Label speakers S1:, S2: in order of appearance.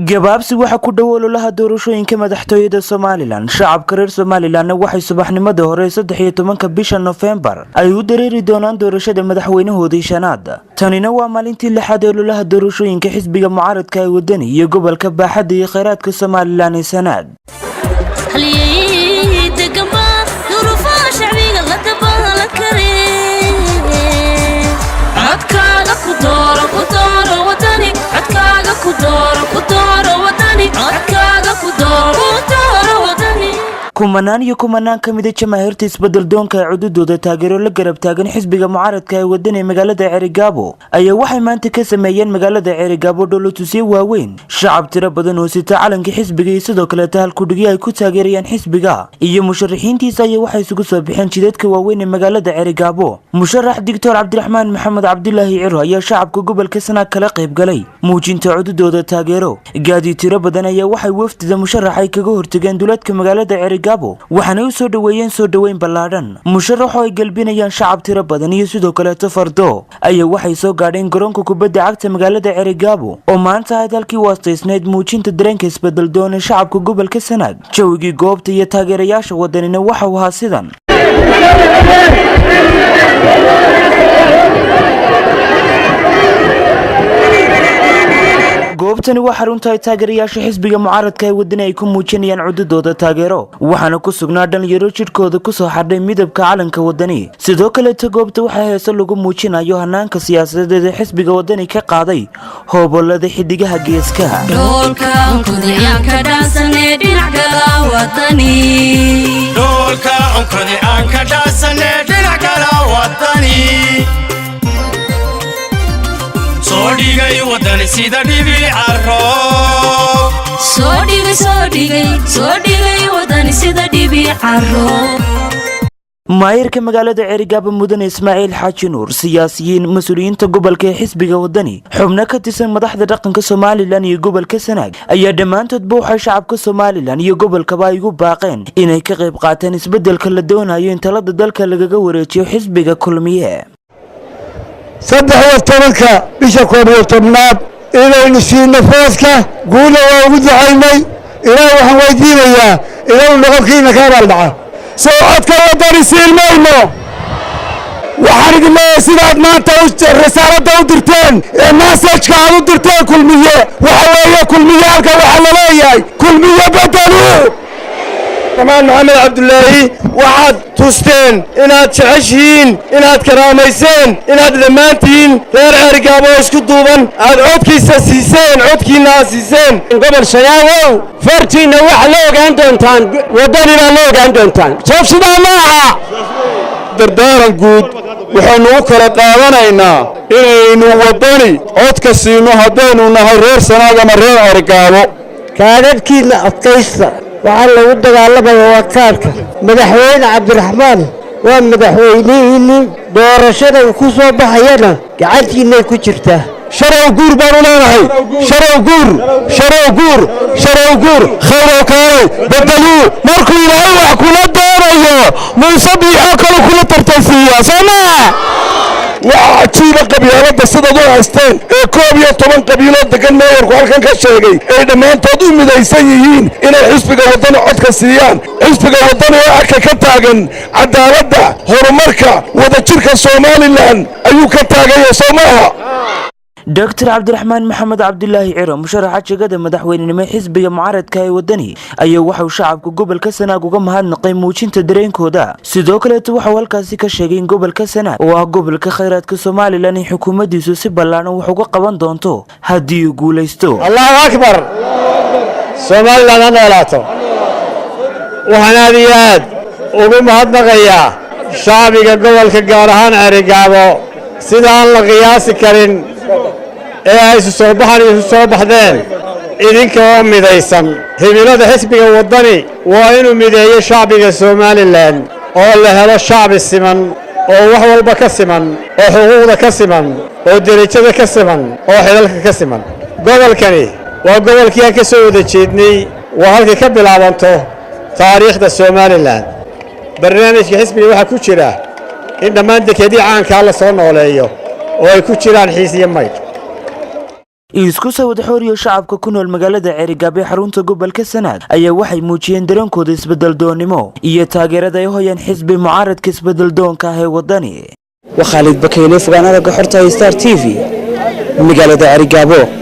S1: gabaabsi waxa ku dhow ololaha doorashooyinka madaxtooyada Somaliland shacabka reer Somaliland waxay subaxnimadii hore 13 bisha November ay u dareeri doonaan doorashada madaxweynahoodii shanaad tanina waa maalintii lixaad ee ololaha doorashooyinka xisbiga mucaaradka ee wadani iyo gobolka baaxadda iyo kheyraadka Somaliland ee sanaad kumanaan kamida jamaahiirta isbedel doonka ee cududooda taageero la garab taagan xisbiga mucaaradka ee wadani magaalada Cerigabo ayaa waxay maanta ka sameeyeen magaalada Cerigabo dholotusyo waaweyn shacab tiro badan oo sita calanka xisbiga iyo sidoo kale tahal ku dhigay ay ku taageerayaan xisbiga iyo musharaxiintiisa ayaa waxay isugu soo bixeen jidadka waaweyn ee magaalada Cerigabo musharax Dr. Cabdiraxmaan Maxamed Cabdullaahi Ciro ayaa shacabka gobolka Sanaag kala qayb galay muujinta cududooda taageero gaadi tiro badan ayaa waxay wafdida musharax ay kaga hortageen duleedka magaalada Cerigabo waxaana u soo dhaweyn ballaadhan musharax oo ay galbinayaan shacab tiro badan iyo sidoo kale tafardo ayaa waxay soo gaadheen garoonka kubadda cagta magaalada Cerigabo oo maanta ay dalkii waastaysneed muujinta dareenka isbedel doon ee shacabka gobolka Sanaag jawigii goobta iyo taageerayaasha wadanina waxa uu ahaa sidan goobtani waa xarunta taageerayaasha xisbiga mucaaradka ee wadani ay ku muujinayaan cududooda taageero waxaana ku sugnaa dhalinyaro jidhkooda ku soo xardhay midabka calanka wadani sidoo kale goobta waxaa heeso lagu muujinayo hanaanka siyaasadeed ee xisbiga wadani ka qaaday hoobolada xidigaha geeskaha
S2: Sodigay wadani sida dhibi carro Sodigay wadani sida dhibi carro
S1: maayirka magaalada Cerigabo mudane Ismaaciil Xaaji Nuur siyaasiyiin mas'uuliyiinta gobolka ee xisbiga wadani xubno ka tirsan madaxda dhaqanka Somaliland iyo gobolka Sanaag ayaa dhamaantood waxay shacabka Somaliland iyo gobolkaba ay ugu baaqeen inay ka qayb qaataan isbedelka la doonayo in talada dalka lagaga wareejiyo xisbiga kulmiye
S3: 13 bisha 11 inaynu siino fooska guula waa ugu ducaynay ilaa waxaan weydiinayaa inuu noqonkiina ka raaldhaca soo codka wadani siilmayno waxaan idin leeyahay sidaad maanta risaaladda u dirteen ee massajka aad u dirteen kulmiye waxa weeye kulmiyaalka waxaa la leeyahay kulmiye bedelu محمد عبد الله وعد توستين إناد شعشين إناد كراميسين إناد لمانتين غير عرقابو اسكدوبان عاد عودكي ساسيسين عودكي ناسيسين قبل شياوو فرتين نوح لوغ عندونتان وداني لوغ عندونتان شوف شدا معها دردار القود وحنو كلا قاوانينا إنو وداني عودكي سينو هدانو نهرير سناغا مرير عرقابو كانت كينا أتكيسا waxaa lagu dagaalamaya wakaarka madaxweyne Cabdiraxmaan waa madaxweynihii doorashada ku soo baxayna gacantiina ku jirta sharow guur baan leeyahay sharow guur khayro kale bedelu markuu ilaahay wax kula doonayo muuse biixo kale kula tartansiiya Soomaa وعجيبة قبيلة بسيطة هستين كوبيا طبعا قبيلة دكان ماير وحالكان كشيغي دمان تضوي مدايسيين إلى حسبك وطن عدك السيان حسبك وطن وعكا كتاغن عدالة هرماركا وذا شركة صومالي لان أيو كتاغي صوماها
S1: Dr. Cabdiraxmaan Maxamed Cabdullaahi Ciro musharaxa jagada madaxweynenimo xisbiga mucaaradka ee wadani ayaa waxa shacabka gobolka Sanaag uga mahadnaqay muujinta dareenkooda sidoo kale waxa halkaasi ka sheegay in gobolka Sanaag oo ah gobolka kheyraadka Somaliland ay xukuumaddiisu si ballaaran wax uga qaban doonto haddii uu guuleysto
S3: Allahu akbar Somaliland ana laato waxaanadiyaad ugu mahadnaqayaa shacbiga gobolka gaar ahaan Cerigabo sida aan la qiyaasi karin ee ay soo baxdeen idinka oo midaysan himilada xisbiga wadani waa inuu mideeyo shacbiga Somaliland oo la helo shacbi siman oo wax walba ka siman oo xuquuqda ka siman oo darajada ka siman oo xilalka ka siman gobolkani waa gobolkii aan ka soo wada jeednay waa halkii ka bilaabanto taariikhda Somaliland barnaamijka xisbiga waxa ku jira in dhammaan dekedii caanka la soo nooleeyo oo ay ku jiraan xiis iyo mayd
S1: isku soo wada xooriyo shacabka ku nool magaalada Ceerigaabo ee xarunta gobolka Sanaag ayaa waxay muujiyeen dareenkooda isbedel doonimo iyo taageerada ay hoyaan xisbi mucaaradka isbedel doonka ah ee wadani.
S4: وخالد بكيلي فقانا لك حرطة ستار تيفي مقالة Ceerigaabo.